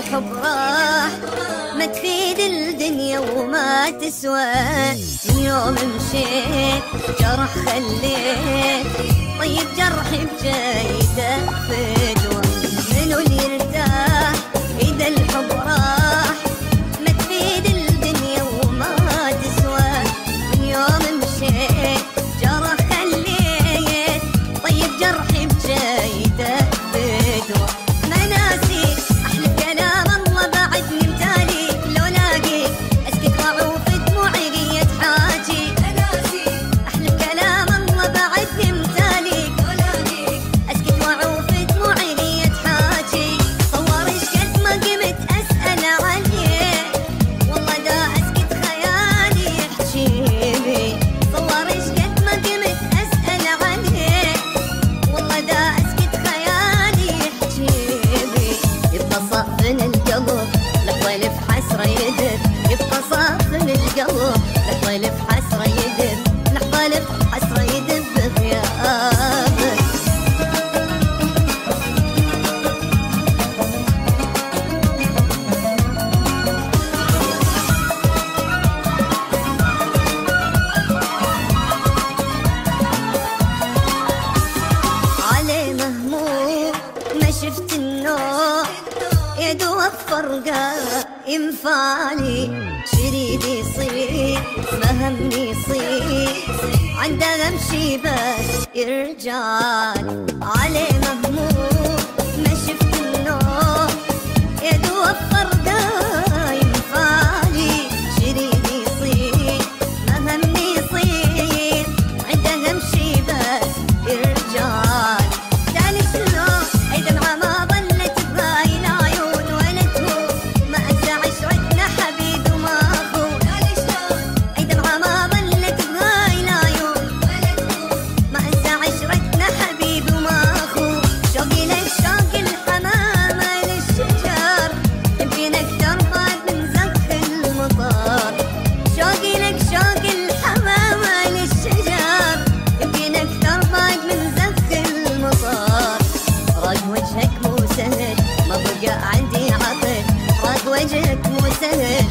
الحب راح ما تفيد الدنيا وما تسوى. من يوم مشيت جرح خليت، طيب جرحي بجايده فدوى. منو اللي يرتاح إذا الحب راح ما تفيد الدنيا وما تسوى. من يوم مشيت جرح خليت، طيب جرحي بجايده فدوى. مناسي أحلى كلام الله بعدني متالي، لو لاقيك أسكت وأعوف دموعي قية حاجي. مناسي أحلى كلام الله بعدني متالي، لو لاقيك أسكت وأعوف دموعي قية حاجي. صور إيش قد ما قمت أسأل عليه، والله دا أسكت خيالي يحجيني. صور إيش قد ما قمت أسأل عليه، والله دا أسكت خيالي يحجيني. يبقى صافن القلب لطيل في حسرة يدب، يبقى صافن القلب لطيل في حسرة يدب، لطيل في حسرة يدب بغيابك. علي مهموم ما شفت النوم، يا دوب فرقة ينفعني. شريد يصير ما همني يصير، عنده امشي بس يرجعني. علي مهموم ما شفت النوم، يا دوب فرقة ينفعني. شريد يصير ما همني يصير، عنده امشي بس يرجعني. ثاني شلون اي دمعة ما ظلت بهاي العيون ولا تهون، ما انسى عشرتنا حبيب وما اخون. ثاني شلون اي دمعة ما ظلت بهاي العيون ولا تهون، ما انسى عشرتنا حبيب وما اخون. شوقي لك شوق الحمامة للشجر، يمكن اكثر بعد من زخ المطر. شوقي لك شوق الحمامة للشجر، يمكن اكثر بعد من زخ المطر. راق وجهك مو سهل ما بقى عندي عقل، راق وجهك مو سهل